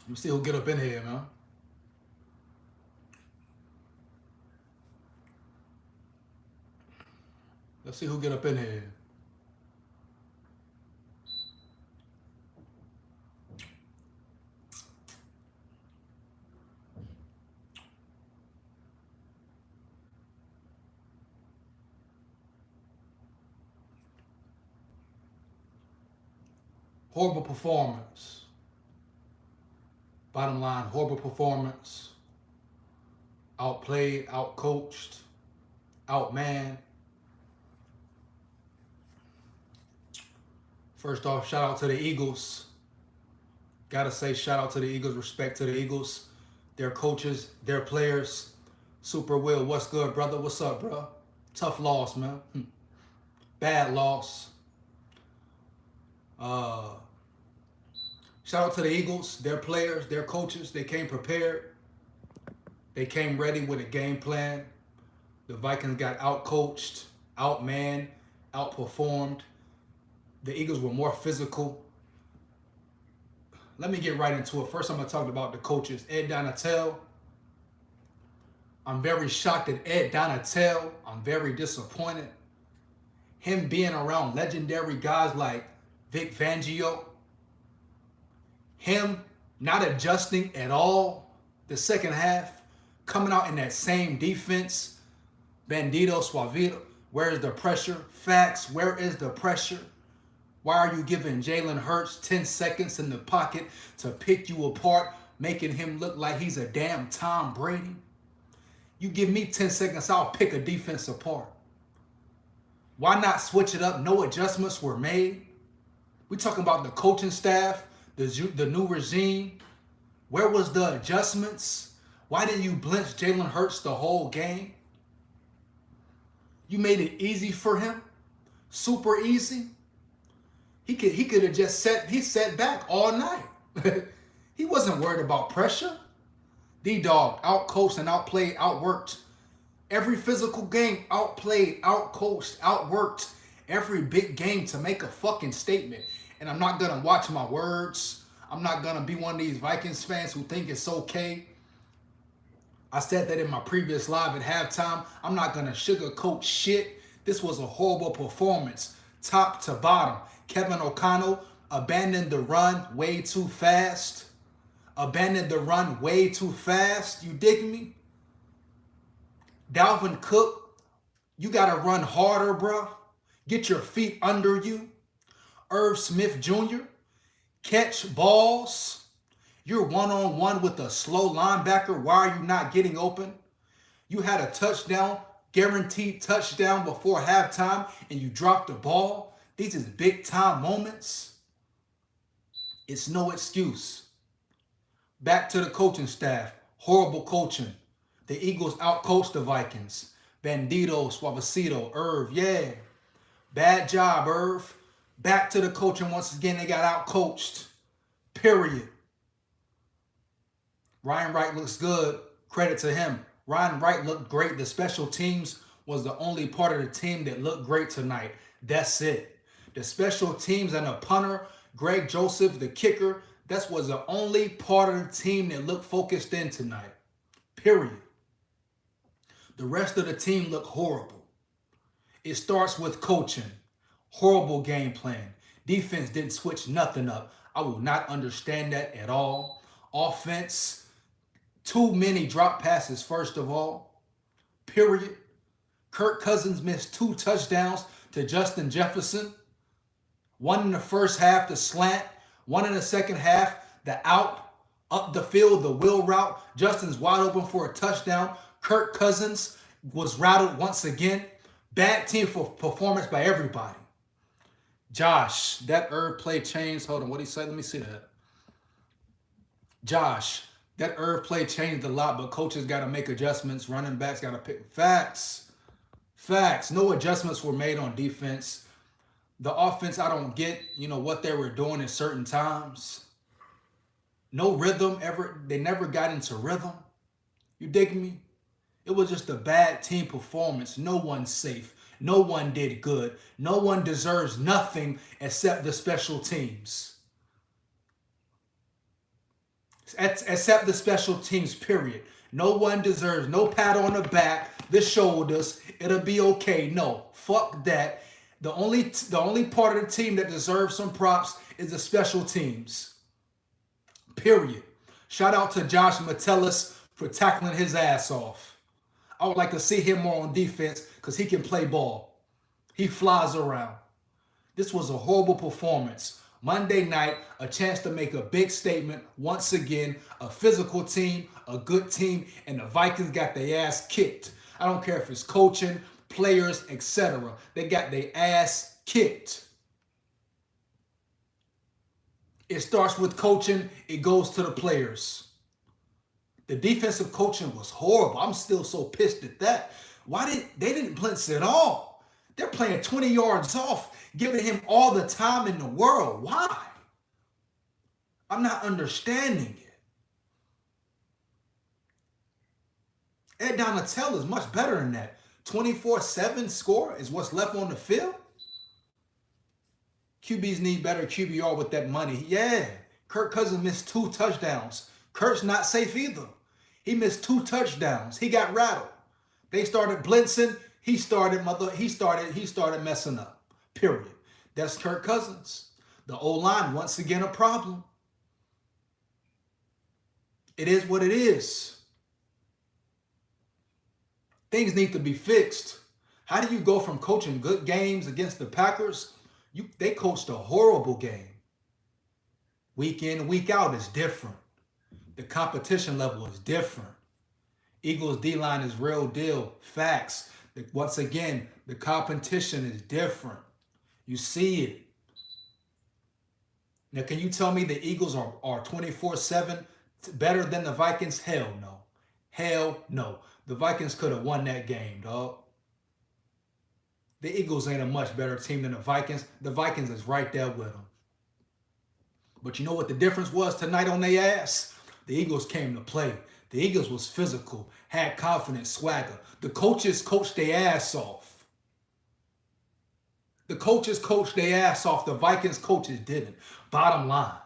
Let me see who get up in here, man. Let's see who get up in here. Horrible performance. Bottom line, horrible performance. Outplayed, outcoached, outmanned. First off, shout out to the Eagles. Gotta say, shout out to the Eagles. Respect to the Eagles, their coaches, their players. Super Will, what's good, brother? What's up, bro? Tough loss, man. Bad loss. Uh, Shout out to the Eagles, their players, their coaches. They came prepared. They came ready with a game plan. The Vikings got outcoached, outmanned, outperformed. The Eagles were more physical. Let me get right into it. First, I'm going to talk about the coaches. Ed Donatel. I'm very shocked at Ed Donatel. I'm very disappointed. Him being around legendary guys like Vic Fangio. Him not adjusting at all the second half. Coming out in that same defense. Bandito, Suavito. Where is the pressure? Facts. Where is the pressure? Why are you giving Jalen Hurts 10 seconds in the pocket to pick you apart, making him look like he's a damn Tom Brady? You give me 10 seconds, I'll pick a defense apart. Why not switch it up? No adjustments were made. We talking about the coaching staff, the new regime. Where was the adjustments? Why didn't you blinch Jalen Hurts the whole game? You made it easy for him, super easy. He could have just sat back all night. He wasn't worried about pressure. D-Dog outcoached and outplayed, outworked. Every physical game, outplayed, outcoached, outworked. Every big game to make a fucking statement. And I'm not gonna watch my words. I'm not gonna be one of these Vikings fans who think it's okay. I said that in my previous live at halftime. I'm not gonna sugarcoat shit. This was a horrible performance, top to bottom. Kevin O'Connell abandoned the run way too fast. Abandoned the run way too fast. You dig me? Dalvin Cook, you got to run harder, bro. Get your feet under you. Irv Smith Jr., catch balls. You're one-on-one with a slow linebacker. Why are you not getting open? You had a touchdown, guaranteed touchdown before halftime, and you dropped the ball. These is big-time moments. It's no excuse. Back to the coaching staff. Horrible coaching. The Eagles outcoached the Vikings. Bandito, Suavecito, Irv, yeah. Bad job, Irv. Back to the coaching once again. They got outcoached. Period. Ryan Wright looks good. Credit to him. Ryan Wright looked great. The special teams was the only part of the team that looked great tonight. That's it. The special teams and the punter, Greg Joseph, the kicker, that was the only part of the team that looked focused in tonight. Period. The rest of the team looked horrible. It starts with coaching. Horrible game plan. Defense didn't switch nothing up. I will not understand that at all. Offense, too many drop passes, first of all. Period. Kirk Cousins missed 2 touchdowns to Justin Jefferson. One in the first half, the slant. One in the second half, the out, up the field, the wheel route. Justin's wide open for a touchdown. Kirk Cousins was rattled once again. Bad team for performance by everybody. Josh, that Irv play changed. Hold on, what did he say? Let me see that. Josh, that Irv play changed a lot, but coaches got to make adjustments. Running backs got to pick. Facts. Facts. No adjustments were made on defense. The offense, I don't get, what they were doing at certain times. No rhythm ever. They never got into rhythm. You dig me? It was just a bad team performance. No one's safe. No one did good. No one deserves nothing except the special teams. except the special teams, period. No one deserves no pat on the back, the shoulders. It'll be okay. No, fuck that. The only part of the team that deserves some props is the special teams. Period. Shout out to Josh Metellus for tackling his ass off. I would like to see him more on defense because he can play ball. He flies around. This was a horrible performance. Monday night, a chance to make a big statement. Once again, a physical team, a good team, and the Vikings got their ass kicked. I don't care if it's coaching, players, etc. They got their ass kicked. It starts with coaching, it goes to the players. The defensive coaching was horrible. I'm still so pissed at that. They didn't blitz at all? They're playing 20 yards off, giving him all the time in the world. Why? I'm not understanding it. Ed Donatell is much better than that. 24-7 score is what's left on the field. QBs need better QBR with that money. Yeah, Kirk Cousins missed 2 touchdowns. Kirk's not safe either. He missed 2 touchdowns. He got rattled. They started blitzing. He started messing up. Period. That's Kirk Cousins. The O-line, once again, a problem. It is what it is. Things need to be fixed. How do you go from coaching good games against the Packers? They coached a horrible game. Week in, week out is different. The competition level is different. Eagles D-line is real deal. Facts. Once again, the competition is different. You see it. Now, can you tell me the Eagles are 24-7 better than the Vikings? Hell no. Hell no. The Vikings could have won that game, dog. The Eagles ain't a much better team than the Vikings. The Vikings is right there with them. But you know what the difference was tonight on their ass? The Eagles came to play. The Eagles was physical, had confidence, swagger. The coaches coached their ass off. The coaches coached their ass off. The Vikings coaches didn't. Bottom line.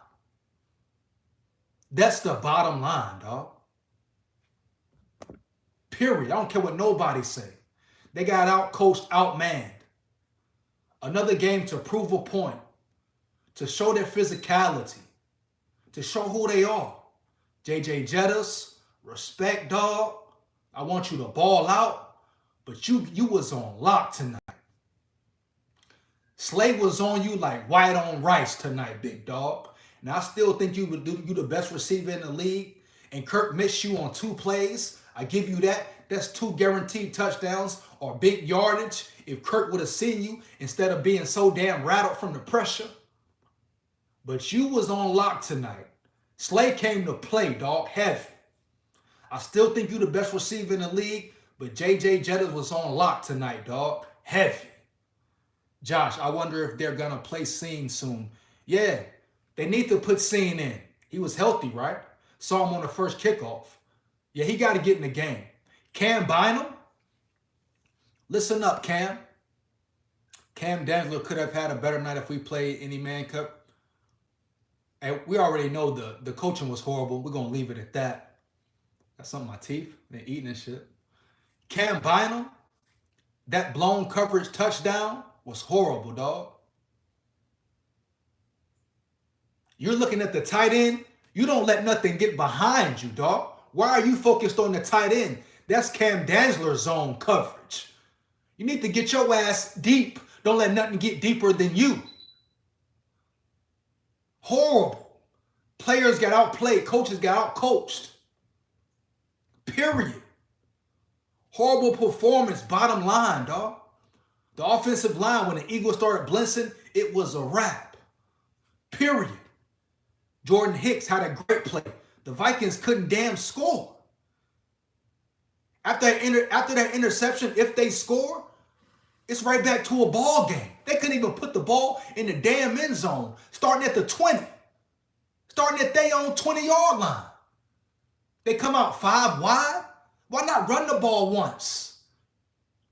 That's the bottom line, dog. Period. I don't care what nobody say. They got out-coached, outmanned. Another game to prove a point, to show their physicality, to show who they are. J.J. Jettas, respect, dog. I want you to ball out, but you was on lock tonight. Slade was on you like white on rice tonight, big dog. And I still think you the best receiver in the league. And Kirk missed you on 2 plays. I give you that. That's 2 guaranteed touchdowns or big yardage if Kirk would have seen you instead of being so damn rattled from the pressure. But you was on lock tonight. Slade came to play, dog, heavy. I still think you the best receiver in the league, but J.J. Jettas was on lock tonight, dog, heavy. Josh, I wonder if they're going to play Scene soon. Yeah, they need to put Scene in. He was healthy, right? Saw him on the first kickoff. Yeah, he got to get in the game. Cam Bynum? Listen up, Cam. Cam Dantzler could have had a better night if we played any man cup. And we already know the coaching was horrible. We're going to leave it at that. Got something in my teeth. Been eating and shit. Cam Bynum, that blown coverage touchdown was horrible, dog. You're looking at the tight end. You don't let nothing get behind you, dog. Why are you focused on the tight end? That's Cam Dantzler's zone coverage. You need to get your ass deep. Don't let nothing get deeper than you. Horrible. Players got outplayed. Coaches got outcoached. Period. Horrible performance. Bottom line, dog. The offensive line, when the Eagles started blitzing, it was a wrap. Period. Jordan Hicks had a great play. The Vikings couldn't damn score. After that interception, if they score, it's right back to a ball game. They couldn't even put the ball in the damn end zone, starting at the 20, starting at their own 20-yard line. They come out 5 wide. Why not run the ball once?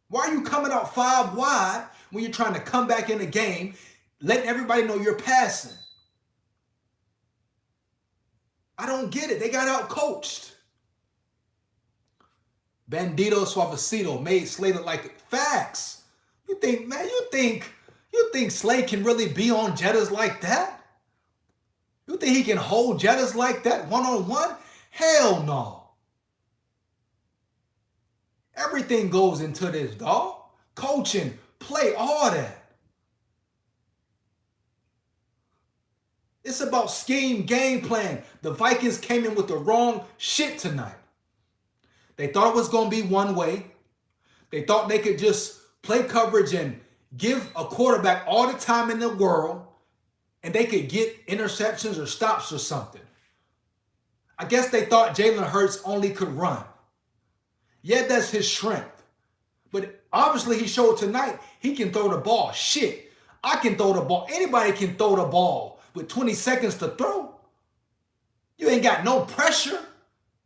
Why are you coming out 5 wide when you're trying to come back in the game, letting everybody know you're passing? I don't get it. They got out coached. Bandito Suavecito made Slay look like facts. You think, man, you think Slay can really be on Jettas like that? You think he can hold Jettas like that one-on-one? Hell no. Everything goes into this, dog. Coaching, play, all that. It's about scheme, game plan. The Vikings came in with the wrong shit tonight. They thought it was going to be one way. They thought they could just play coverage and give a quarterback all the time in the world and they could get interceptions or stops or something. I guess they thought Jalen Hurts only could run. Yeah, that's his strength. But obviously he showed tonight he can throw the ball. Shit, I can throw the ball. Anybody can throw the ball with 20 seconds to throw. You ain't got no pressure.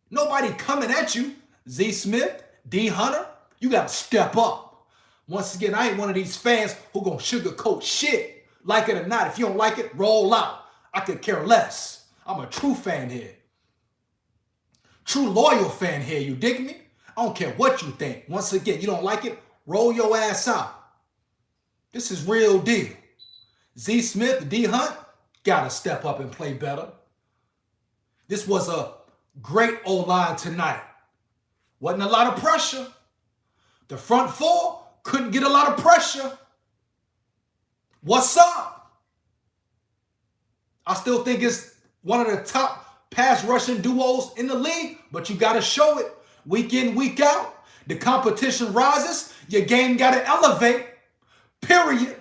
Nobody coming at you. Z Smith, D Hunter, you got to step up. Once again, I ain't one of these fans who gonna sugarcoat shit. Like it or not, if you don't like it, roll out. I could care less. I'm a true fan here. True loyal fan here, you dig me? I don't care what you think. Once again, you don't like it, roll your ass out. This is real deal. Z Smith, D Hunt, gotta step up and play better. This was a great O-line tonight. Wasn't a lot of pressure. The front four couldn't get a lot of pressure. What's up? I still think it's one of the top pass rushing duos in the league, but you got to show it week in, week out. The competition rises. Your game got to elevate, period.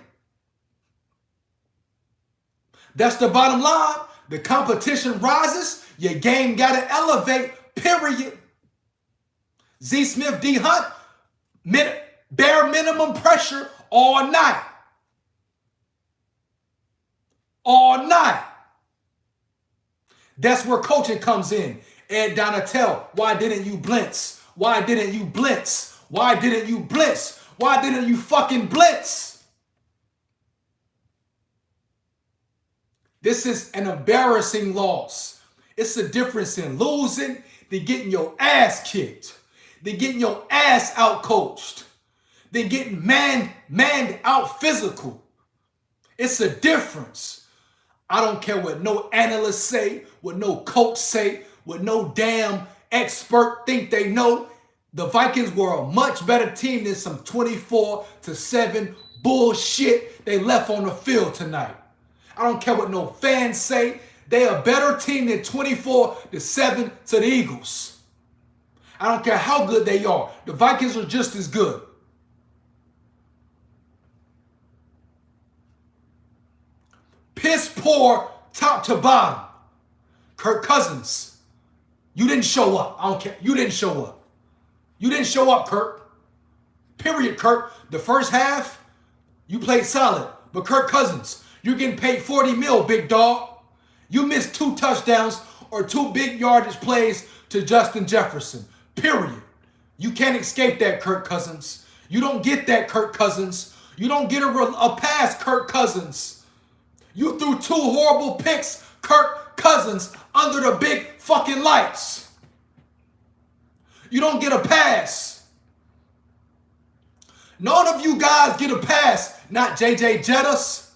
That's the bottom line. The competition rises. Your game got to elevate, period. Z Smith, D Hunt, bare minimum pressure all night. All night. That's where coaching comes in. Ed Donatel, why didn't you blitz? Why didn't you blitz? Why didn't you blitz? Why didn't you fucking blitz? This is an embarrassing loss. It's the difference in losing than getting your ass kicked. They're getting your ass out coached. They're getting manned out physical. It's a difference. I don't care what no analyst say, what no coach say, what no damn expert think they know. The Vikings were a much better team than some 24-7 bullshit they left on the field tonight. I don't care what no fans say. They're a better team than 24-7 to the Eagles. I don't care how good they are. The Vikings are just as good. Piss poor top to bottom. Kirk Cousins, you didn't show up. I don't care. You didn't show up. You didn't show up, Kirk. Period, Kirk. The first half, you played solid. But Kirk Cousins, you're getting paid $40 million, big dog. You missed 2 touchdowns or 2 big yardage plays to Justin Jefferson. Period. You can't escape that, Kirk Cousins. You don't get that, Kirk Cousins. You don't get a pass, Kirk Cousins. You threw 2 horrible picks, Kirk Cousins, under the big fucking lights. You don't get a pass. None of you guys get a pass. Not J.J. Jettas.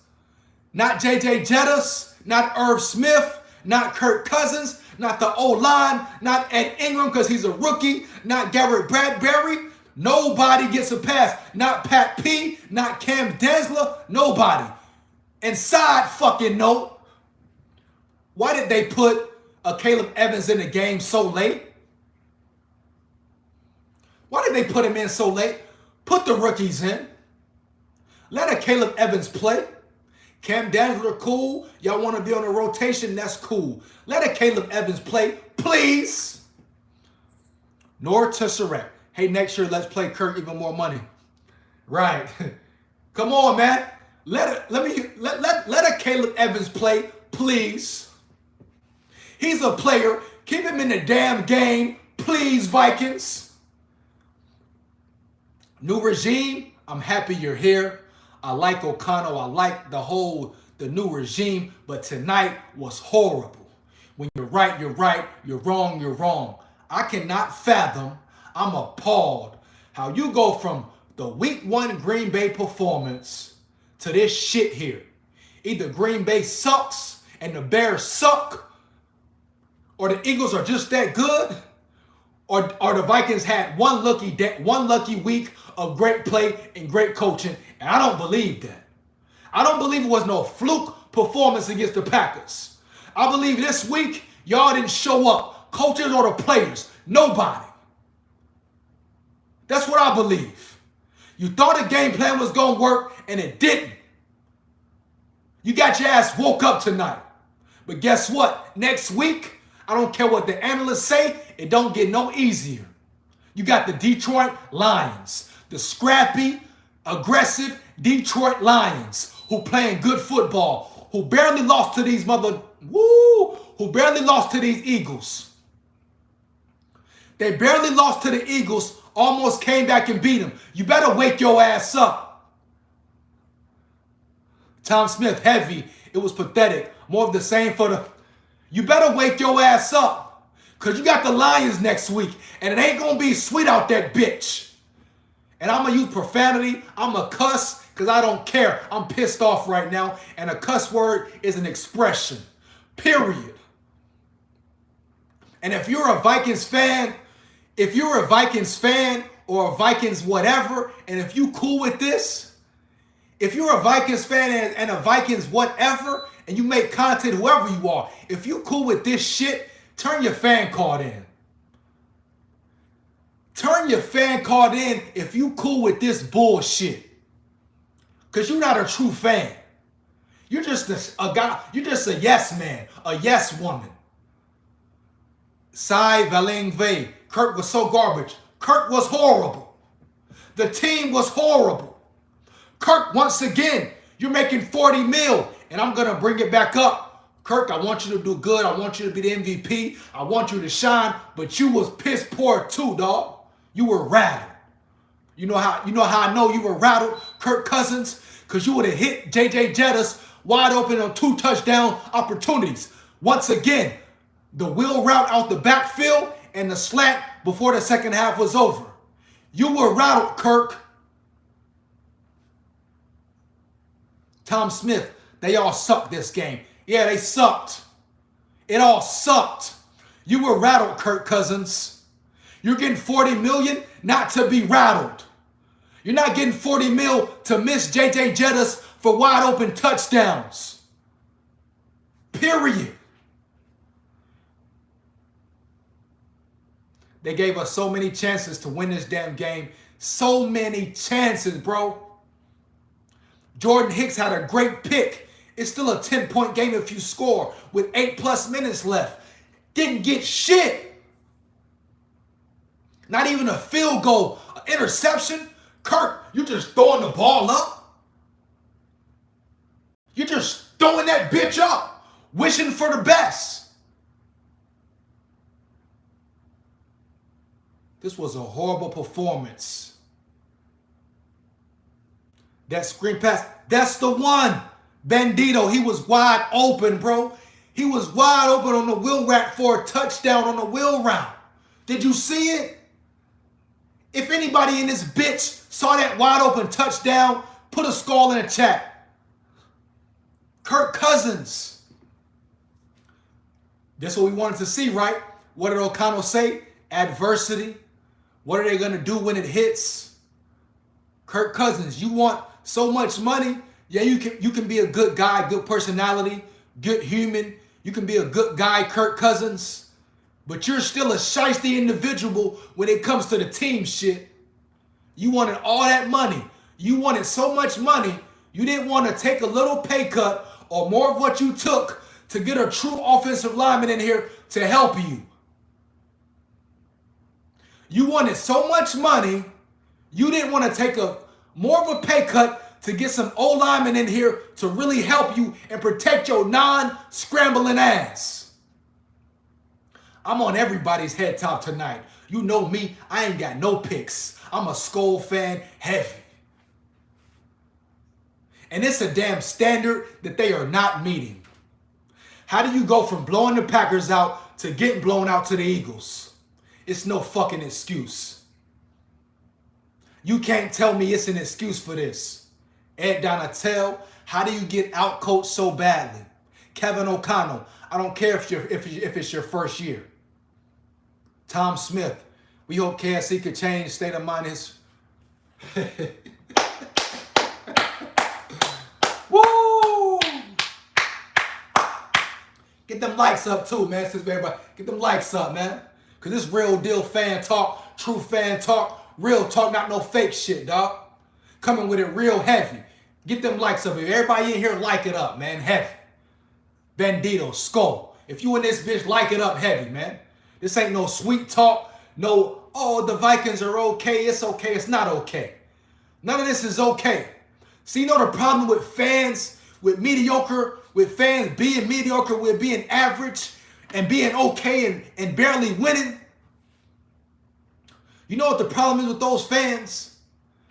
Not J.J. Jettas. Not Irv Smith. Not Kirk Cousins. Not the O-line. Not Ed Ingram because he's a rookie. Not Garrett Bradbury. Nobody gets a pass. Not Pat P. Not Cam Densler. Nobody. And side fucking note, why did they put a Caleb Evans in the game so late? Why did they put him in so late? Put the rookies in. Let a Caleb Evans play. Cam Densler, cool. Y'all want to be on a rotation? That's cool. Let a Caleb Evans play, please. Nor Tesseract. Hey, next year, let's play Kirk even more money. Right. Come on, man. Let a Caleb Evans play, please. He's a player. Keep him in the damn game, please, Vikings. New regime, I'm happy you're here. I like O'Connell. I like the new regime, but tonight was horrible. When you're right, you're right. You're wrong, you're wrong. I cannot fathom, I'm appalled how you go from the week 1 Green Bay performance to this shit here. Either Green Bay sucks and the Bears suck, or the Eagles are just that good, or the Vikings had one lucky week of great play and great coaching, and I don't believe that. I don't believe it was no fluke performance against the Packers. I believe this week y'all didn't show up, coaches or the players, nobody. That's what I believe. You thought the game plan was going to work, and it didn't. You got your ass woke up tonight. But guess what? Next week, I don't care what the analysts say, it don't get no easier. You got the Detroit Lions, the scrappy, aggressive Detroit Lions who playing good football, who barely lost to these who barely lost to these Eagles. They barely lost to the Eagles, almost came back and beat them. You better wake your ass up. Tom Smith, heavy. It was pathetic. More of the same for the... You better wake your ass up. Because you got the Lions next week. And it ain't going to be sweet out that bitch. And I'm going to use profanity. I'm going to cuss because I don't care. I'm pissed off right now. And a cuss word is an expression. Period. And if you're a Vikings fan... If you're a Vikings fan or a Vikings whatever, and if you cool with this, if you're a Vikings fan and a Vikings whatever, and you make content whoever you are, if you cool with this shit, turn your fan card in. Turn your fan card in if you cool with this bullshit. Because you're not a true fan. You're just a guy, you're just a yes man, a yes woman. Cy Valingve. Kirk was so garbage. Kirk was horrible. The team was horrible. Kirk, once again, you're making 40 mil, and I'm going to bring it back up. Kirk, I want you to do good. I want you to be the MVP. I want you to shine, but you was piss poor too, dog. You were rattled. You know how I know you were rattled, Kirk Cousins? Because you would have hit J.J. Jettis wide open on 2 touchdown opportunities. Once again, the wheel route out the backfield and the slant before the second half was over. You were rattled, Kirk. Tom Smith, they all sucked this game. Yeah, they sucked. It all sucked. You were rattled, Kirk Cousins. You're getting 40 million not to be rattled. You're not getting 40 mil to miss J.J. Jettis for wide open touchdowns. Period. They gave us so many chances to win this damn game. So many chances, bro. Jordan Hicks had a great pick. It's still a 10-point game if you score with 8+ minutes left. Didn't get shit. Not even a field goal, an interception. Kirk, you just throwing the ball up. You're just throwing that bitch up, wishing for the best. This was a horrible performance. That screen pass, that's the one. Bandito, he was wide open, bro. He was wide open on the wheel rack for a touchdown on the wheel route. Did you see it? If anybody in this bitch saw that wide open touchdown, put a skull in the chat. Kirk Cousins. That's what we wanted to see, right? What did O'Connell say? Adversity. What are they going to do when it hits? Kirk Cousins, you want so much money? Yeah, you can be a good guy, good personality, good human. You can be a good guy, Kirk Cousins. But you're still a shiesty individual when it comes to the team shit. You wanted all that money. You wanted so much money, you didn't want to take a little pay cut or more of what you took to get a true offensive lineman in here to help you. You wanted so much money, you didn't want to take more of a pay cut to get some O-linemen in here to really help you and protect your non-scrambling ass. I'm on everybody's head top tonight. You know me, I ain't got no picks. I'm a Skull fan heavy. And it's a damn standard that they are not meeting. How do you go from blowing the Packers out to getting blown out to the Eagles? It's no fucking excuse. You can't tell me it's an excuse for this. Ed Donatel, how do you get outcoached so badly? Kevin O'Connell, I don't care if it's your first year. Tom Smith, we hope KSC could change state of mind his. Woo! Get them likes up too, man. Since everybody, get them likes up, man. Cause this real deal fan talk, true fan talk, real talk, not no fake shit, dog. Coming with it real heavy. Get them likes up. If everybody in here like it up, man, heavy. Bandito, Skull. If you in this bitch, like it up heavy, man. This ain't no sweet talk. No, oh, the Vikings are okay. It's okay. It's not okay. None of this is okay. See, you know the problem with fans, with fans being mediocre, with being average and being okay and barely winning? You know what the problem is with those fans?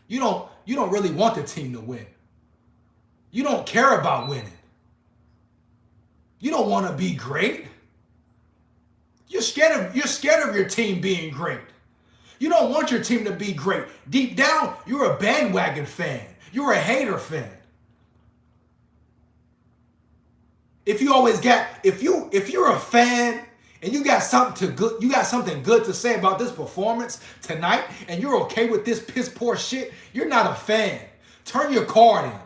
You don't really want the team to win. You don't care about winning. You don't want to be great. You're scared of your team being great. You don't want your team to be great. Deep down, you're a bandwagon fan. You're a hater fan. If you're a fan and you got something good to say about this performance tonight, and you're okay with this piss poor shit, you're not a fan. Turn your card in.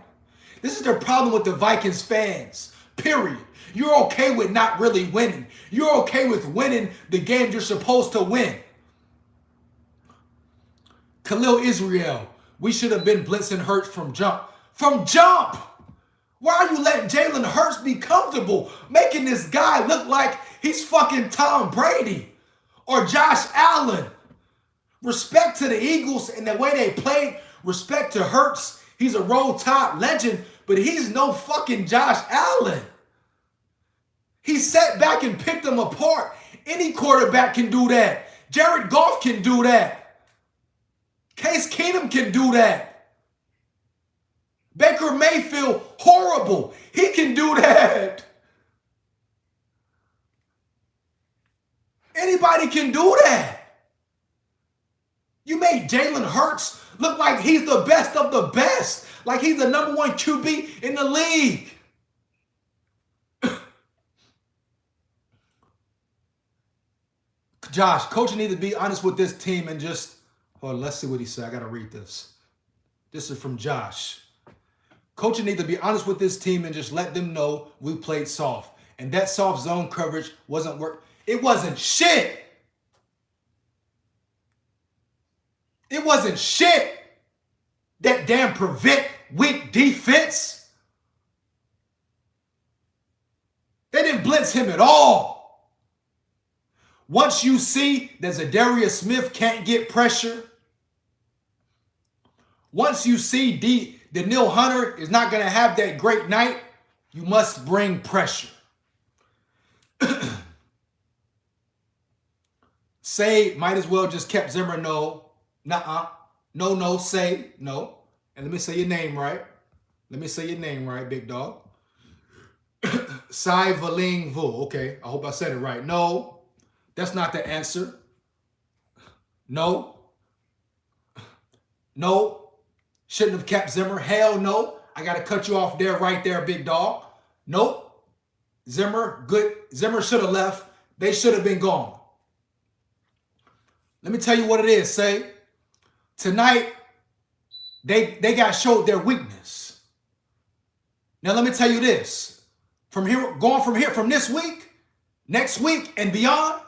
This is the problem with the Vikings fans. Period. You're okay with not really winning. You're okay with winning the game you're supposed to win. Khalil Israel, we should have been blitzing Hurts from jump. From jump! Why are you letting Jalen Hurts be comfortable, making this guy look like he's fucking Tom Brady or Josh Allen? Respect to the Eagles and the way they played. Respect to Hurts. He's a Roll Tide legend, but he's no fucking Josh Allen. He sat back and picked them apart. Any quarterback can do that. Jared Goff can do that. Case Keenum can do that. Baker Mayfield, horrible. He can do that. Anybody can do that. You made Jalen Hurts look like he's the best of the best. Like he's the number one QB in the league. Josh, coach needs to be honest with this team and just, hold on, let's see what he said. I got to read this. This is from Josh. Coach needs to be honest with this team and just let them know we played soft. And that soft zone coverage wasn't work. It wasn't shit. It wasn't shit. That damn prevent weak defense. They didn't blitz him at all. Once you see that Zadarius Smith can't get pressure, once you see Danielle Hunter is not going to have that great night, you must bring pressure. Say might as well just kept Zimmer no. Nuh-uh. No, say no. And let me say your name right. Let me say your name right, big dog. Sai Valing Vu. Okay, I hope I said it right. No, that's not the answer. No. No. Shouldn't have kept Zimmer. Hell no. I got to cut you off there, right there, big dog. Nope. Zimmer, good. Zimmer should have left. They should have been gone. Let me tell you what it is, say. Tonight, they got showed their weakness. Now, let me tell you this. From this week, next week, and beyond,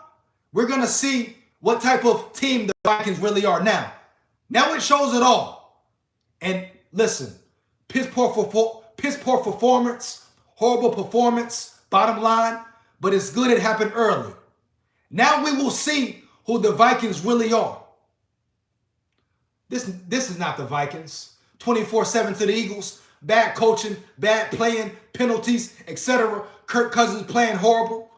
we're going to see what type of team the Vikings really are now. Now it shows it all. And listen, piss poor performance, horrible performance, bottom line, but it's good it happened early. Now we will see who the Vikings really are. This is not the Vikings. 24-7 to the Eagles. Bad coaching, bad playing, penalties, etc. Kirk Cousins playing horrible.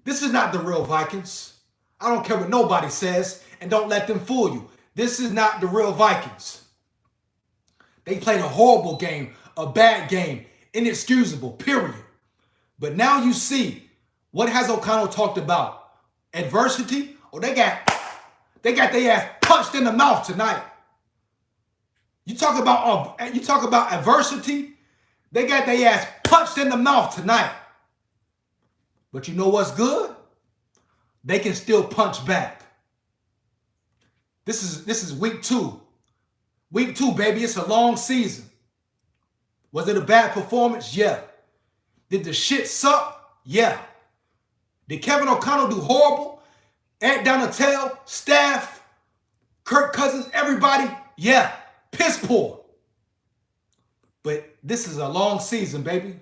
This is not the real Vikings. I don't care what nobody says, and don't let them fool you. This is not the real Vikings. They played a horrible game, a bad game, inexcusable, period. But now you see what has O'Connell talked about? Adversity? Oh, they got their ass punched in the mouth tonight. You talk about adversity? They got their ass punched in the mouth tonight. But you know what's good? They can still punch back. This is week 2. Week 2, baby. It's a long season. Was it a bad performance? Yeah. Did the shit suck? Yeah. Did Kevin O'Connell do horrible? Ed Donatel, staff, Kirk Cousins, everybody? Yeah. Piss poor. But this is a long season, baby.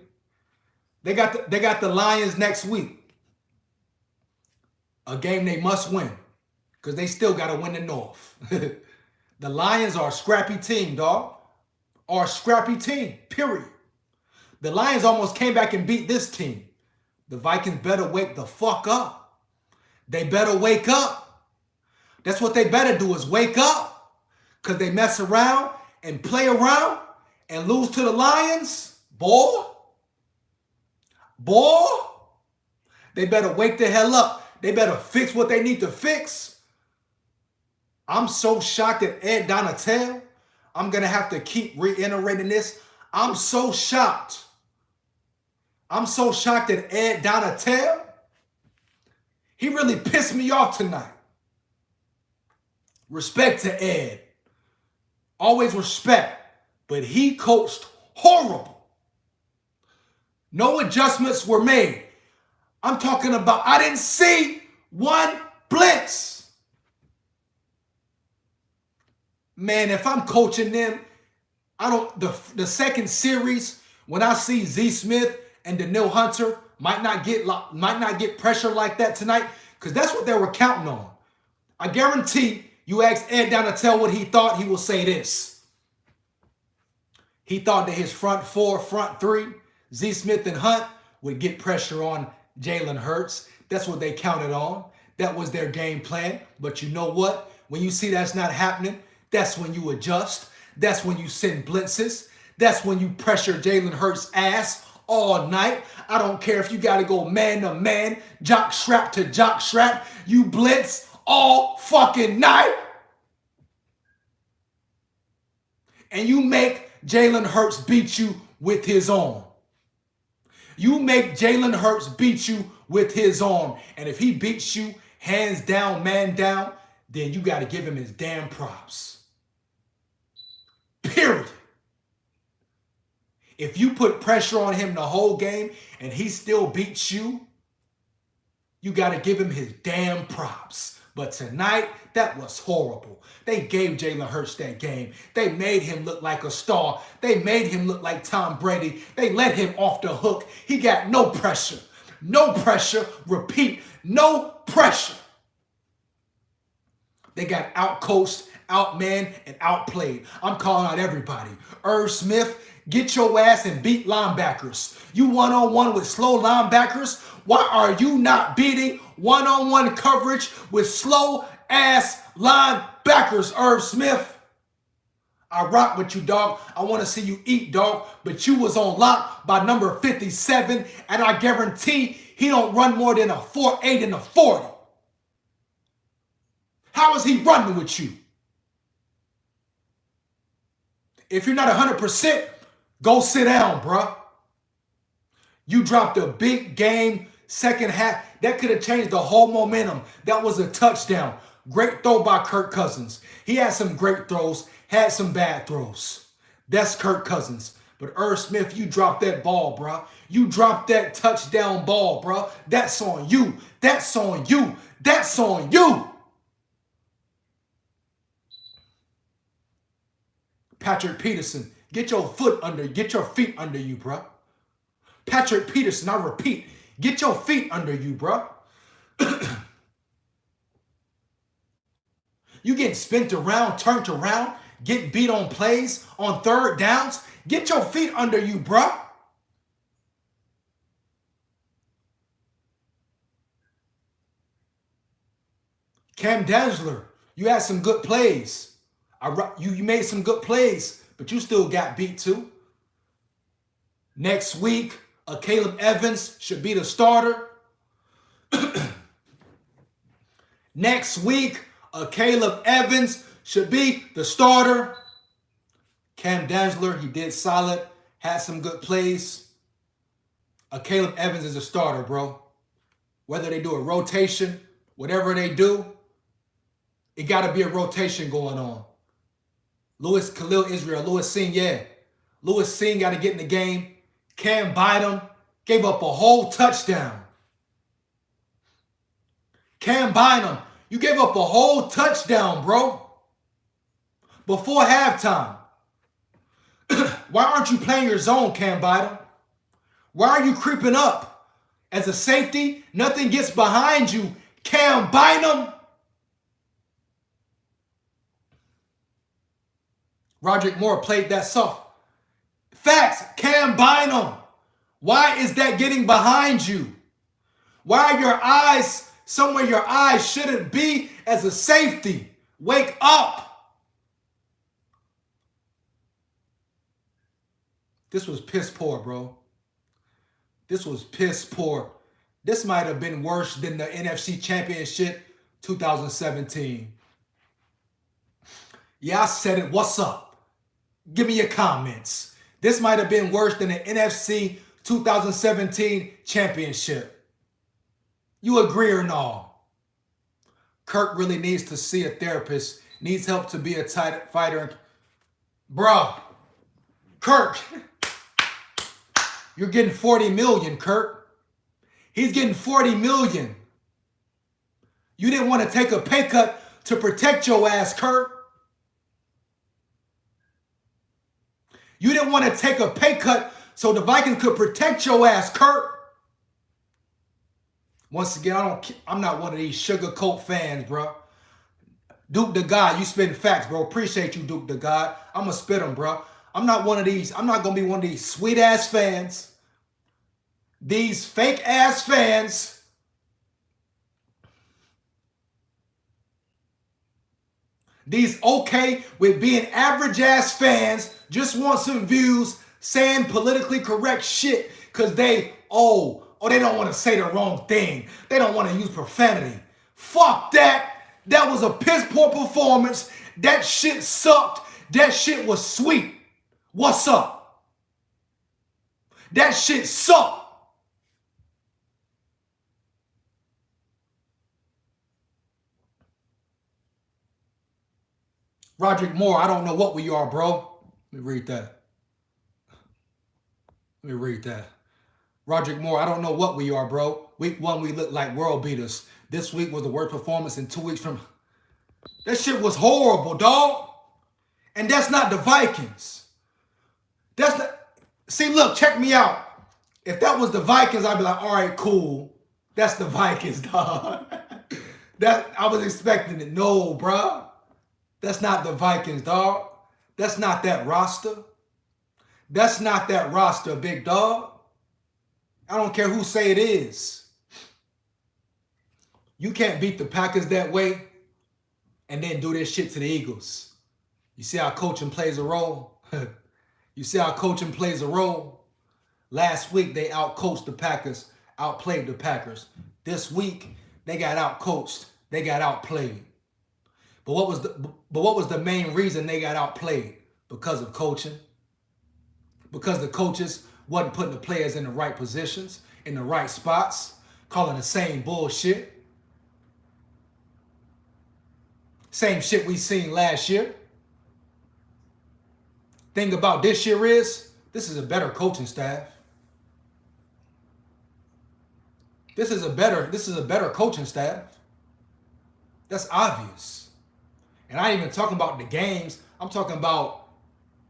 They got the Lions next week. A game they must win. Because they still got to win the North. The Lions are a scrappy team, dog. Are a scrappy team, period. The Lions almost came back and beat this team. The Vikings better wake the fuck up. They better wake up. That's what they better do, is wake up. Because they mess around and play around and lose to the Lions. Boy. They better wake the hell up. They better fix what they need to fix. I'm so shocked at Ed Donatel. I'm going to have to keep reiterating this. I'm so shocked. I'm so shocked at Ed Donatel. He really pissed me off tonight. Respect to Ed. Always respect. But he coached horrible. No adjustments were made. I'm talking about, I didn't see one blitz. Man, if I'm coaching them, the second series, when I see Z Smith and Daniil Hunter might not get pressure like that tonight, because that's what they were counting on. I guarantee you ask Ed Donatel what he thought, he will say this. He thought that his front 4, front 3, Z Smith and Hunt would get pressure on Jalen Hurts. That's what they counted on. That was their game plan. But you know what? When you see that's not happening, that's when you adjust. That's when you send blitzes. That's when you pressure Jalen Hurts' ass all night. I don't care if you got to go man to man, jock strap to jock strap. You blitz all fucking night. And you make Jalen Hurts beat you with his arm. You make Jalen Hurts beat you with his arm. And if he beats you hands down, man down, then you got to give him his damn props. Period. If you put pressure on him the whole game and he still beats you, you got to give him his damn props. But tonight, that was horrible. They gave Jalen Hurts that game. They made him look like a star. They made him look like Tom Brady. They let him off the hook. He got no pressure. No pressure. Repeat, no pressure. They got outcoached, outmanned, and outplayed. I'm calling out everybody. Irv Smith, get your ass and beat linebackers. You one-on-one with slow linebackers. Why are you not beating one-on-one coverage with slow-ass linebackers, Irv Smith? I rock with you, dog. I want to see you eat, dog. But you was on lock by number 57, and I guarantee he don't run more than a 4.8 in a 40. How is he running with you? If you're not 100%, go sit down, bruh. You dropped a big game second half. That could have changed the whole momentum. That was a touchdown. Great throw by Kirk Cousins. He had some great throws, had some bad throws. That's Kirk Cousins. But Irv Smith, you dropped that ball, bruh. You dropped that touchdown ball, bruh. That's on you. That's on you. That's on you. Patrick Peterson, get your feet under you, bro. Patrick Peterson, I repeat, get your feet under you, bro. You getting spent around, turned around, getting beat on plays, on third downs. Get your feet under you, bro. Cam Dazzler, you had some good plays. You made some good plays, but you still got beat too. Next week, A Caleb Evans should be the starter. Next week, a Caleb Evans should be the starter. Cam Dansler, he did solid, had some good plays. A Caleb Evans is a starter, bro. Whether they do a rotation, whatever they do, it got to be a rotation going on. Khalil Israel, Lewis Singh, yeah. Lewis Singh got to get in the game. Cam Bynum gave up a whole touchdown. Cam Bynum, you gave up a whole touchdown, bro. Before halftime. Why aren't you playing your zone, Cam Bynum? Why are you creeping up? As a safety, nothing gets behind you, Cam Bynum. Roderick Moore played that soft. Facts, Cam Bynum. Why is that getting behind you? Why are your eyes somewhere your eyes shouldn't be as a safety? Wake up. This was piss poor, bro. This was piss poor. This might have been worse than the NFC Championship 2017. Yeah, I said it. What's up? Give me your comments. This might have been worse than the NFC 2017 Championship. You agree or no? Kirk really needs to see a therapist. Needs help to be a tight fighter. Bruh. Kirk. You're getting $40 million, Kirk. He's getting $40 million. You didn't want to take a pay cut to protect your ass, Kirk. You didn't want to take a pay cut so the Vikings could protect your ass, Kirk. Once again, I'm not one of these sugarcoat fans, bro. Duke the God, you spitting facts, bro. Appreciate you, Duke the God. I'm going to spit them, bro. I'm not one of these. I'm not going to be one of these sweet-ass fans. These fake-ass fans. These okay with being average-ass fans just want some views saying politically correct shit because they don't want to say the wrong thing. They don't want to use profanity. Fuck that. That was a piss-poor performance. That shit sucked. That shit was sweet. What's up? That shit sucked. Roderick Moore, I don't know what we are, bro. Let me read that. Roderick Moore, I don't know what we are, bro. Week 1, we look like world beaters. This week was the worst performance in 2 weeks from... That shit was horrible, dog. And that's not the Vikings. That's not... See, look, check me out. If that was the Vikings, I'd be like, all right, cool. That's the Vikings, dog. I was expecting it. No, bro. That's not the Vikings, dog. That's not that roster. That's not that roster, big dog. I don't care who say it is. You can't beat the Packers that way and then do this shit to the Eagles. You see how coaching plays a role? You see how coaching plays a role? Last week, they outcoached the Packers, outplayed the Packers. This week, they got outcoached. They got outplayed. But what was the main reason they got outplayed? Because of coaching. Because the coaches wasn't putting the players in the right positions, in the right spots, calling the same bullshit. Same shit we seen last year. Thing about this year is, this is a better coaching staff. This is a better coaching staff. That's obvious. And I ain't even talking about the games. I'm talking about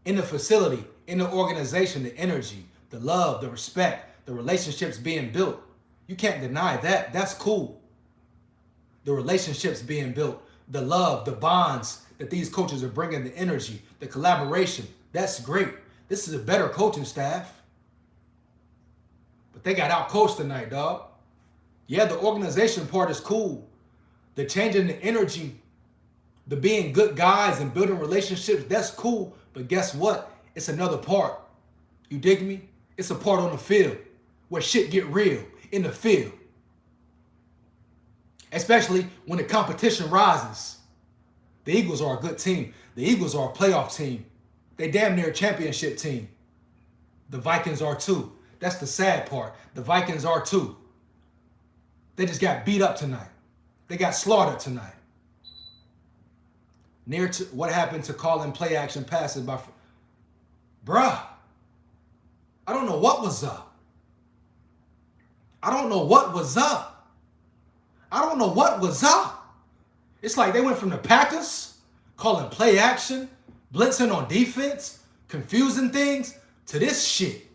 in the facility, in the organization, the energy, the love, the respect, the relationships being built. You can't deny that. That's cool. The relationships being built, the love, the bonds that these coaches are bringing, the energy, the collaboration. That's great. This is a better coaching staff. But they got outcoached tonight, dog. Yeah, the organization part is cool. The changing the energy, the being good guys and building relationships, that's cool. But guess what? It's another part. You dig me? It's a part on the field. where shit get real in the field. Especially when the competition rises. The Eagles are a good team. The Eagles are a playoff team. They damn near a championship team. The Vikings are too. That's the sad part. The Vikings are too. They just got beat up tonight. They got slaughtered tonight. Near to what happened to calling play action passes by... Bruh. I don't know what was up. I don't know what was up. I don't know what was up. It's like they went from the Packers, calling play action, blitzing on defense, confusing things, to this shit.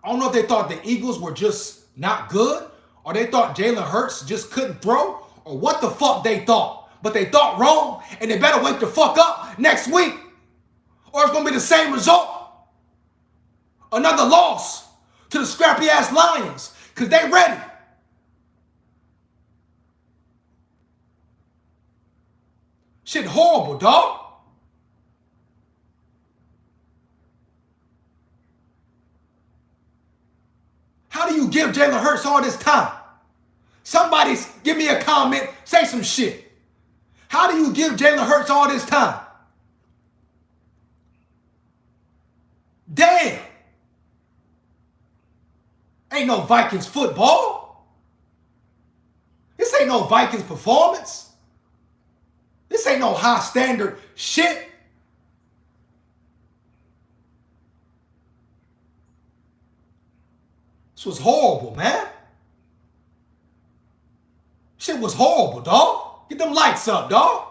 I don't know if they thought the Eagles were just not good, or they thought Jalen Hurts just couldn't throw, or what the fuck they thought. But they thought wrong, and they better wake the fuck up next week, or it's going to be the same result. Another loss to the scrappy-ass Lions, because they ready. Shit horrible, dog. How do you give Jalen Hurts all this time? Somebody give me a comment, say some shit. How do you give Jalen Hurts all this time? Damn. Ain't no Vikings football. This ain't no Vikings performance. This ain't no high standard shit. This was horrible, man. Shit was horrible, dog. Get them lights up, dog.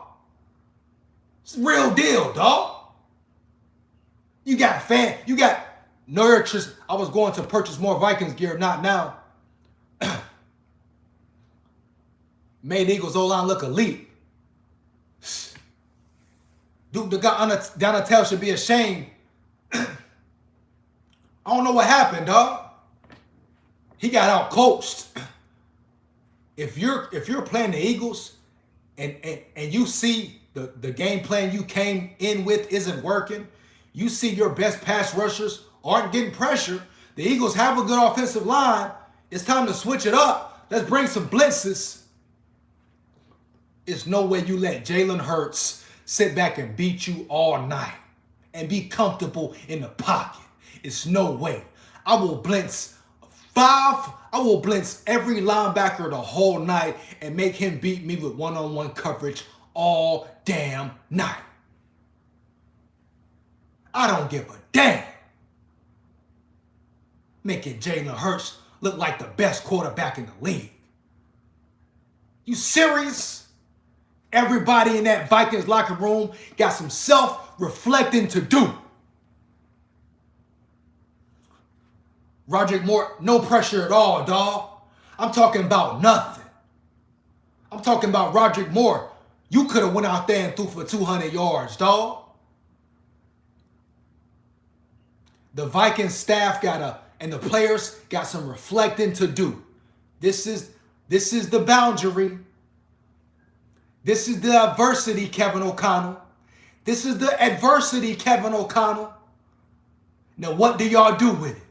It's the real deal, dog. You got nurtures. I was going to purchase more Vikings gear, not now. Made Eagles O-line look elite. Duke Donatel should be ashamed. I don't know what happened, dog. He got out coached. If you're playing the Eagles and you see the game plan you came in with isn't working, you see your best pass rushers aren't getting pressure, the Eagles have a good offensive line, it's time to switch it up. Let's bring some blitzes. It's no way you let Jalen Hurts sit back and beat you all night and be comfortable in the pocket. It's no way. I will blitz every linebacker the whole night and make him beat me with one-on-one coverage all damn night. I don't give a damn. Making Jalen Hurts look like the best quarterback in the league. You serious? Everybody in that Vikings locker room got some self-reflecting to do. Roderick Moore, no pressure at all, dog. I'm talking about nothing. I'm talking about Roderick Moore. You could have went out there and threw for 200 yards, dog. The Vikings staff and the players got some reflecting to do. This is the boundary. This is the adversity, Kevin O'Connell. This is the adversity, Kevin O'Connell. Now what do y'all do with it?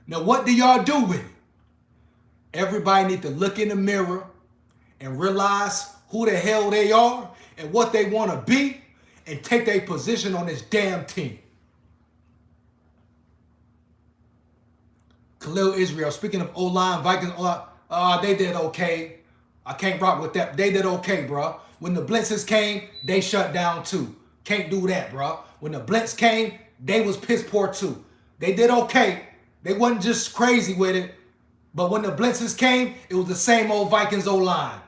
Now what do y'all do with it? Everybody need to look in the mirror and realize who the hell they are and what they want to be and take their position on this damn team. Khalil Israel, speaking of O-line, Vikings, they did okay. I can't rock with that. They did okay, bro. When the blitzes came, they shut down too. Can't do that, bro. When the blitz came, they was piss poor too. They did okay. They wasn't just crazy with it. But when the blitzes came, it was the same old Vikings O-line.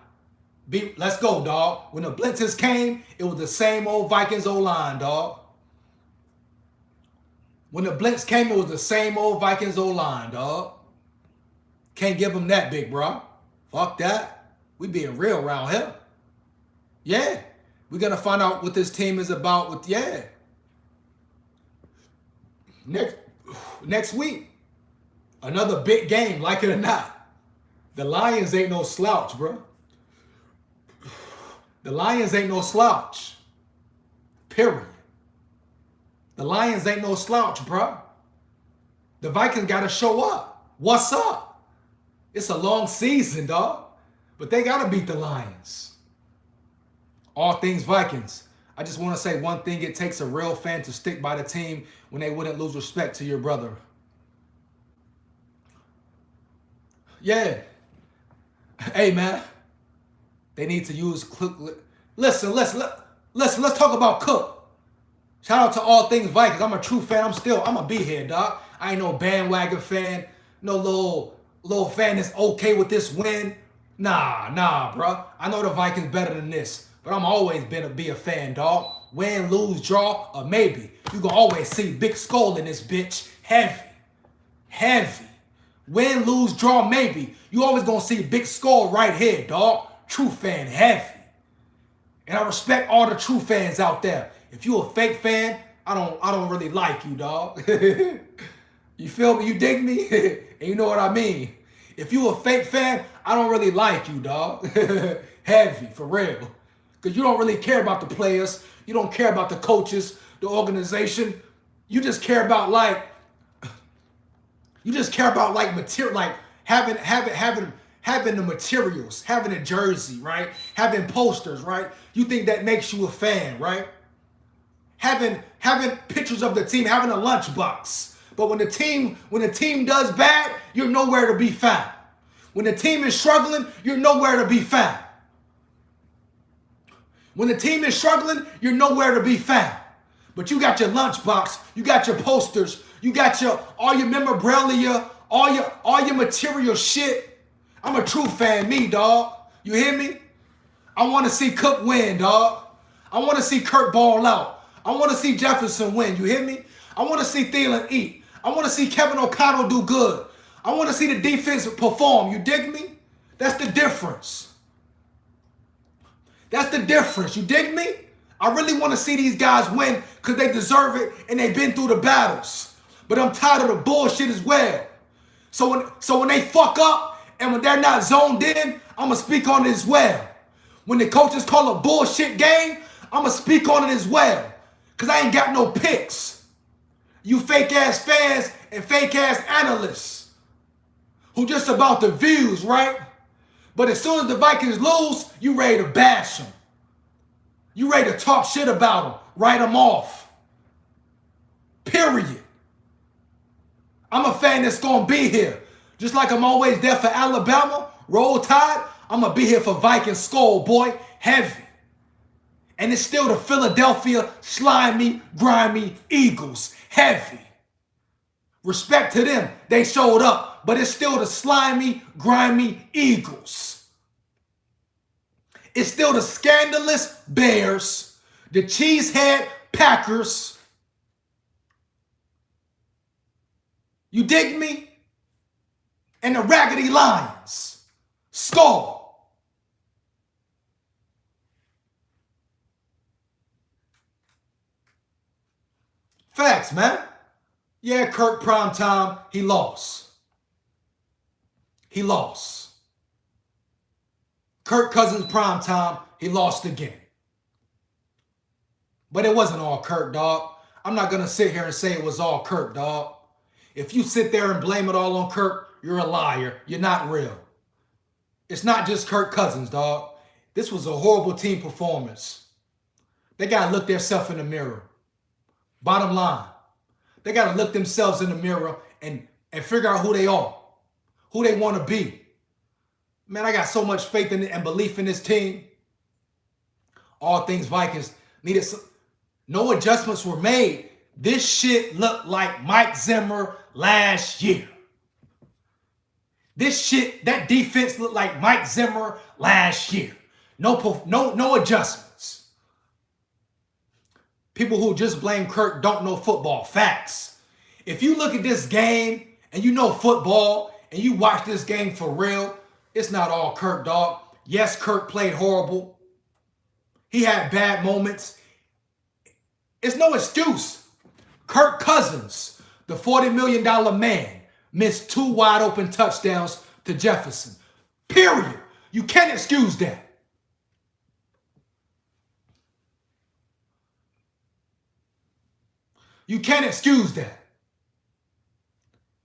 Let's go, dog. When the blitzes came, it was the same old Vikings O-line, dog. When the blitz came, it was the same old Vikings O-line, dog. Can't give them that, big bro. Fuck that. We being real around here. Yeah. We're going to find out what this team is about Next week. Another big game, like it or not. The Lions ain't no slouch, bro. The Lions ain't no slouch. Period. The Lions ain't no slouch, bro. The Vikings got to show up. What's up? It's a long season, dog. But they got to beat the Lions. All things Vikings. I just want to say one thing. It takes a real fan to stick by the team when they wouldn't lose respect to your brother. Yeah. Hey, man. They need to use Cook. Listen. Let's talk about Cook. Shout out to All Things Vikings. I'm a true fan. I'm going to be here, dog. I ain't no bandwagon fan. No little fan that's okay with this win. Nah, bro. I know the Vikings better than this. But I'm always been to be a fan, dog. Win, lose, draw, or maybe. You gonna always see Big Skull in this bitch. Heavy. Win, lose, draw, maybe. You always gonna see Big Skull right here, dog. True fan, heavy. And I respect all the true fans out there. If you a fake fan, I don't really like you, dog. You feel me? You dig me? And you know what I mean. If you a fake fan, I don't really like you, dog. Heavy, for real. Because you don't really care about the players. You don't care about the coaches, the organization. You just care about like material, like having the materials, having a jersey, right? Having posters, right? You think that makes you a fan, right? Having pictures of the team, having a lunchbox. But when the team does bad, you're nowhere to be found. When the team is struggling, you're nowhere to be found. When the team is struggling, you're nowhere to be found. But you got your lunchbox, you got your posters, you got all your memorabilia, all your material shit. I'm a true fan, me, dog. You hear me? I want to see Cook win, dog. I want to see Kurt ball out. I want to see Jefferson win. You hear me? I want to see Thielen eat. I want to see Kevin O'Connell do good. I want to see the defense perform. You dig me? That's the difference. That's the difference. You dig me? I really want to see these guys win because they deserve it and they've been through the battles. But I'm tired of the bullshit as well. So when they fuck up and when they're not zoned in, I'm going to speak on it as well. When the coaches call a bullshit game, I'm going to speak on it as well. Because I ain't got no picks. You fake-ass fans and fake-ass analysts who just about the views, right? But as soon as the Vikings lose, you ready to bash them. You ready to talk shit about them. Write them off. Period. I'm a fan that's going to be here. Just like I'm always there for Alabama, Roll Tide, I'm going to be here for Viking Skull, boy. Heavy. And it's still the Philadelphia slimy, grimy Eagles. Heavy. Respect to them. They showed up. But it's still the slimy, grimy Eagles. It's still the scandalous Bears, the cheesehead Packers. You dig me? And the Raggedy Lions. Skull. Facts, man. Yeah, Kirk primetime, he lost. He lost. Kirk Cousins primetime, he lost again. But it wasn't all Kirk, dog. I'm not going to sit here and say it was all Kirk, dog. If you sit there and blame it all on Kirk, you're a liar. You're not real. It's not just Kirk Cousins, dog. This was a horrible team performance. They got to look themselves in the mirror. Bottom line. They got to look themselves in the mirror and figure out who they are. Who they want to be. Man, I got so much faith in and belief in this team. All things Vikings needed some. No adjustments were made. This shit looked like Mike Zimmer last year. That defense looked like Mike Zimmer last year. No adjustments. People who just blame Kirk don't know football. Facts. If you look at this game and you know football and you watch this game for real, it's not all Kirk, dog. Yes, Kirk played horrible. He had bad moments. It's no excuse. Kirk Cousins, the $40 million man, missed 2 wide open touchdowns to Jefferson. Period. You can't excuse that. You can't excuse that.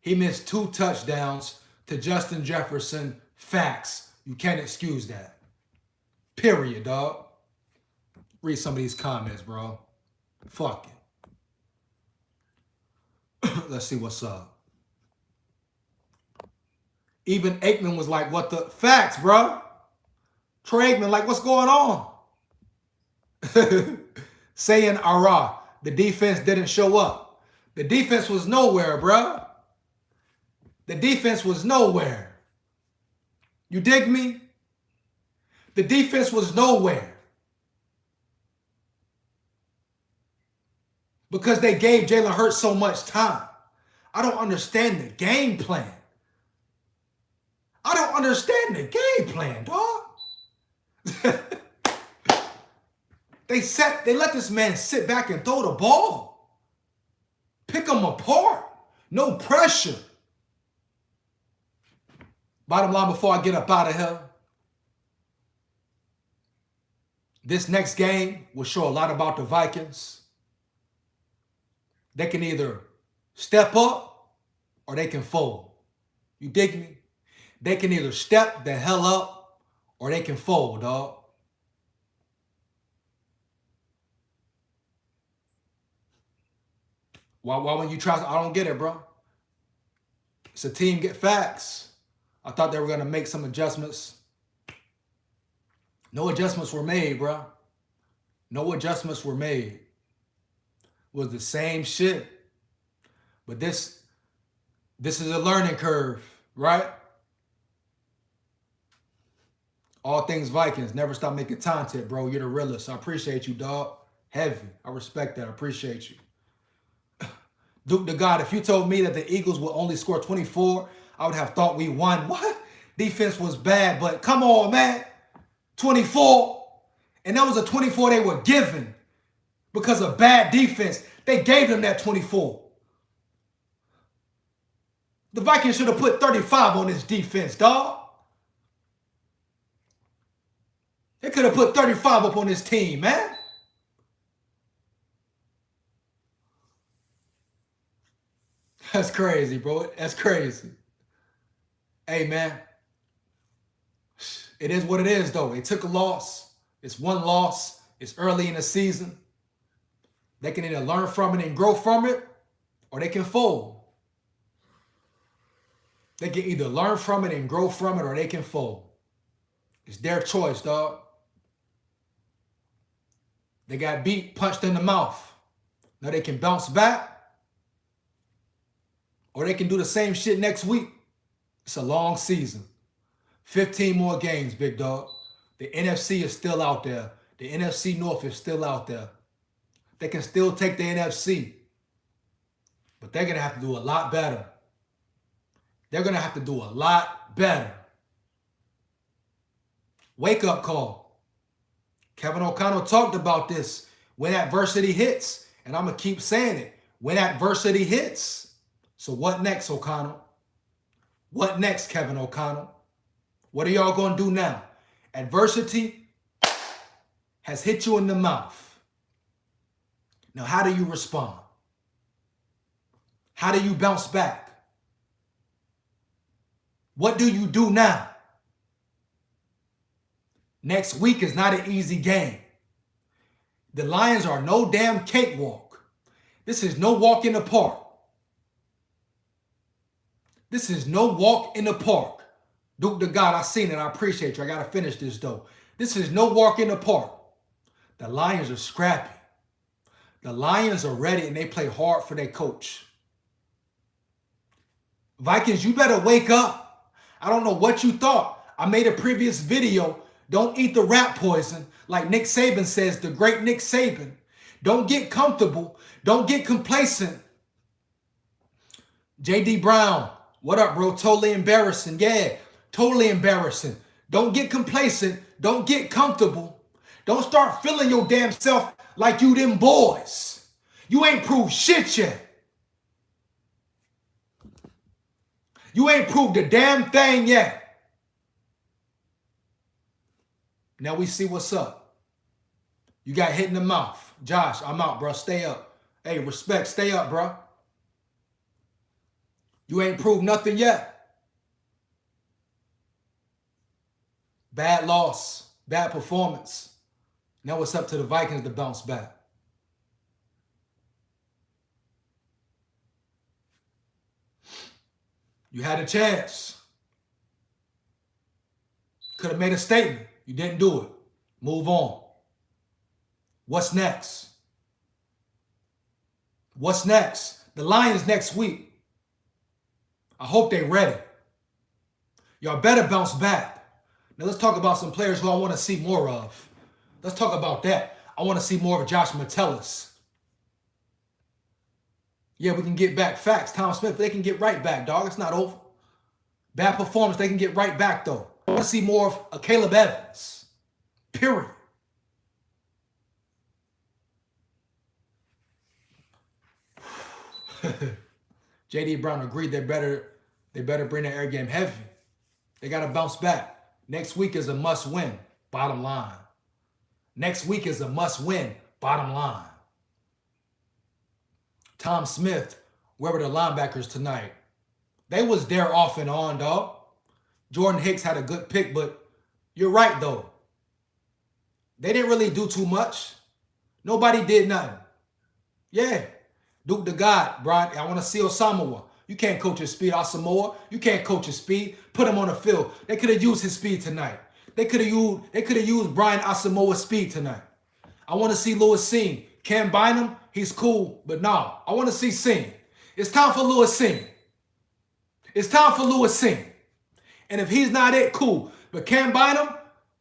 He missed 2 touchdowns to Justin Jefferson. Facts. You can't excuse that. Period, dog. Read some of these comments, bro. Fuck it. Let's see what's up. Even Aikman was like, what the? Facts, bro. Troy Aikman, like, what's going on? Saying, Ara, the defense didn't show up. The defense was nowhere, bro. The defense was nowhere. You dig me? The defense was nowhere. Because they gave Jalen Hurts so much time. I don't understand the game plan. I don't understand the game plan, dog. They let this man sit back and throw the ball. Pick him apart. No pressure. Bottom line, before I get up out of here, this next game will show a lot about the Vikings. They can either step up or they can fold. You dig me? They can either step the hell up or they can fold, dog. Why when you try, I don't get it, bro. It's a team, get facts. I thought they were going to make some adjustments. No adjustments were made, bro. No adjustments were made. It was the same shit. But this is a learning curve, right? All things Vikings. Never stop making content, bro. You're the realest. I appreciate you, dog. Heavy. I respect that. I appreciate you. Duke the God, if you told me that the Eagles would only score 24, I would have thought we won. What? Defense was bad, but come on, man. 24. And that was a 24 they were given because of bad defense. They gave them that 24. The Vikings should have put 35 on this defense, dog. They could have put 35 up on this team, man. That's crazy, bro. That's crazy. Hey, man. It is what it is, though. They took a loss. It's one loss. It's early in the season. They can either learn from it and grow from it, or they can fold. They can either learn from it and grow from it, or they can fold. It's their choice, dog. They got beat, punched in the mouth. Now they can bounce back, or they can do the same shit next week. It's a long season. 15 more games, big dog. The NFC is still out there. The NFC North is still out there. They can still take the NFC. But they're going to have to do a lot better. They're going to have to do a lot better. Wake up call. Kevin O'Connell talked about this. When adversity hits, and I'm going to keep saying it, when adversity hits. So what next, O'Connell? What next, Kevin O'Connell? What are y'all going to do now? Adversity has hit you in the mouth. Now, how do you respond? How do you bounce back? What do you do now? Next week is not an easy game. The Lions are no damn cakewalk. This is no walk in the park. This is no walk in the park. Duke the God, I seen it. I appreciate you. I got to finish this, though. This is no walk in the park. The Lions are scrappy. The Lions are ready, and they play hard for their coach. Vikings, you better wake up. I don't know what you thought. I made a previous video. Don't eat the rat poison. Like Nick Saban says, the great Nick Saban. Don't get comfortable. Don't get complacent. J.D. Brown. What up, bro? Totally embarrassing. Yeah, totally embarrassing. Don't get complacent. Don't get comfortable. Don't start feeling your damn self like you them boys. You ain't proved shit yet. You ain't proved a damn thing yet. Now we see what's up. You got hit in the mouth. Josh, I'm out, bro. Stay up. Hey, respect. Stay up, bro. You ain't proved nothing yet. Bad loss, bad performance. Now it's up to the Vikings to bounce back. You had a chance. Could have made a statement. You didn't do it. Move on. What's next? What's next? The Lions next week. I hope they're ready. Y'all better bounce back. Now let's talk about some players who I want to see more of. Let's talk about that. I want to see more of Josh Metellus. Yeah, we can get back facts. Tom Smith, they can get right back, dog. It's not over. Bad performance, they can get right back, though. I want to see more of Caleb Evans. Period. J.D. Brown agreed they better bring their air game heavy. They got to bounce back. Next week is a must-win, bottom line. Next week is a must-win, bottom line. Tom Smith, where were the linebackers tonight? They was there off and on, dog. Jordan Hicks had a good pick, but you're right, though. They didn't really do too much. Nobody did nothing. Yeah. Duke the God, Brian. I want to see Osamoah. You can't coach his speed. Asamoah, you can't coach his speed. Put him on the field. They could have used his speed tonight. They could have used Brian Asamoah's speed tonight. I want to see Lewis Sing. Cam Bynum, he's cool, but no. I want to see Sing. It's time for Lewis Sing. It's time for Lewis Sing. And if he's not it, cool. But Cam Bynum,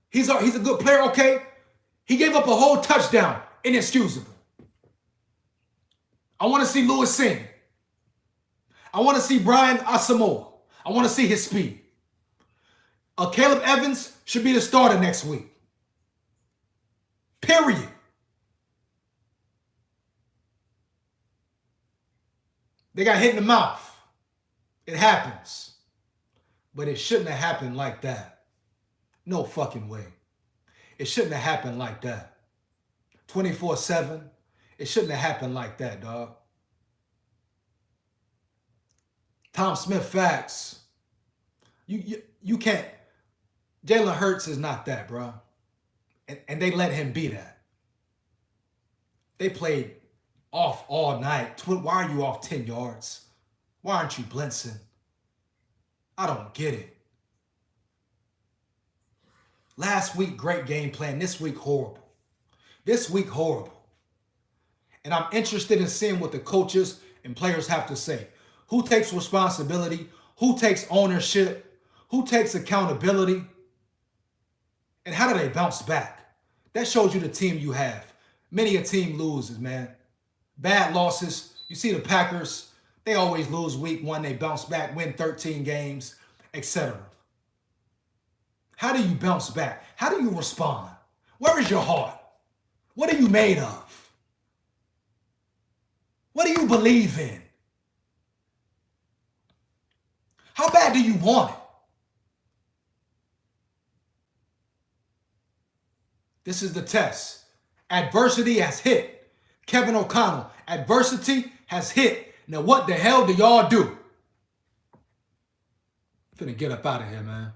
he's a good player, okay? He gave up a whole touchdown. Inexcusable. I want to see Lewis Sing. I want to see Brian Asamoah. I want to see his speed. Caleb Evans should be the starter next week. Period. They got hit in the mouth. It happens. But it shouldn't have happened like that. No fucking way. It shouldn't have happened like that. 24/7. It shouldn't have happened like that, dog. Tom Smith facts. You can't. Jalen Hurts is not that, bro. And they let him be that. They played off all night. Why are you off 10 yards? Why aren't you blitzing? I don't get it. Last week, great game plan. This week, horrible. This week, horrible. And I'm interested in seeing what the coaches and players have to say. Who takes responsibility? Who takes ownership? Who takes accountability? And how do they bounce back? That shows you the team you have. Many a team loses, man. Bad losses. You see the Packers, they always lose week 1. They bounce back, win 13 games, etc. How do you bounce back? How do you respond? Where is your heart? What are you made of? What do you believe in? How bad do you want it? This is the test. Adversity has hit. Kevin O'Connell, adversity has hit. Now what the hell do y'all do? I'm finna get up out of here, man.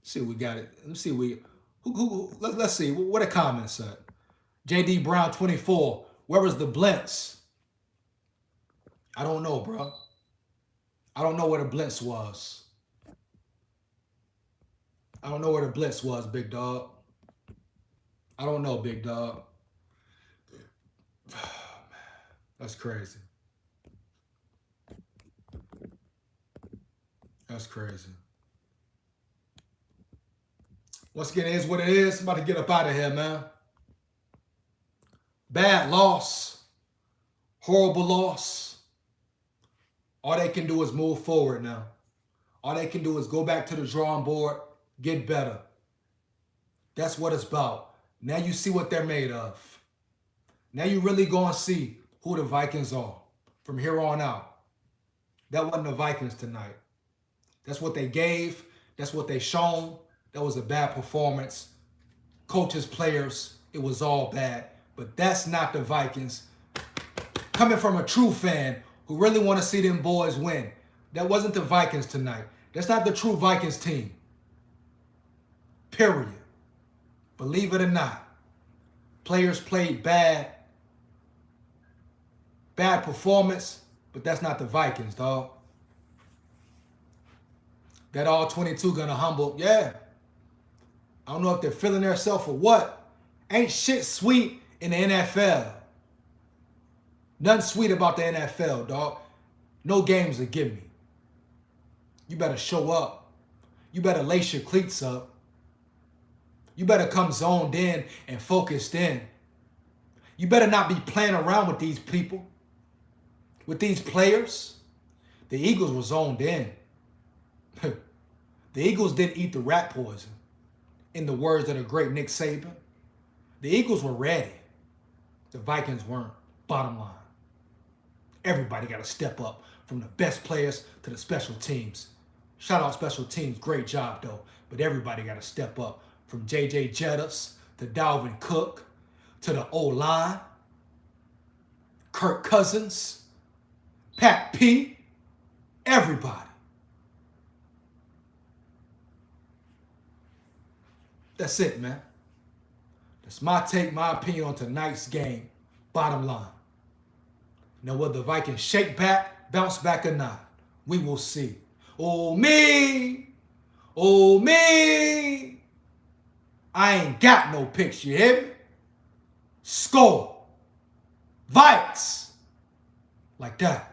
See what we got it. Let's see let's see what the comments said. J.D. Brown 24. Where was the blitz? I don't know, bro. I don't know where the blitz was. I don't know where the blitz was, big dog. I don't know, big dog. That's crazy. That's crazy. Once again, it is what it is. I'm about to get up out of here, man. Bad loss. Horrible loss. All they can do is move forward now. All they can do is go back to the drawing board, get better. That's what it's about. Now you see what they're made of. Now you really go and see who the Vikings are from here on out. That wasn't the Vikings tonight. That's what they gave. That's what they shown. That was a bad performance. Coaches, players, it was all bad. But that's not the Vikings. Coming from a true fan who really want to see them boys win. That wasn't the Vikings tonight. That's not the true Vikings team. Period. Believe it or not. Players played bad performance, but that's not the Vikings, dog. That all 22 gonna humble. Yeah. I don't know if they're feeling themselves or what. Ain't shit sweet in the NFL. Nothing sweet about the NFL, dog. No games to give me. You better show up. You better lace your cleats up. You better come zoned in and focused in. You better not be playing around with these people, with these players. The Eagles were zoned in. The Eagles didn't eat the rat poison, in the words of the great Nick Saban. The Eagles were ready. The Vikings weren't. Bottom line. Everybody got to step up, from the best players to the special teams. Shout out special teams. Great job, though. But everybody got to step up, from J.J. Jettis to Dalvin Cook to the O-line, Kirk Cousins, Pat P, everybody. That's it, man. That's my take, my opinion on tonight's game. Bottom line. Now, whether the Vikings shake back, bounce back or not, we will see. Oh, me. Oh, me. I ain't got no picks, you hear me? Score. Vikes. Like that.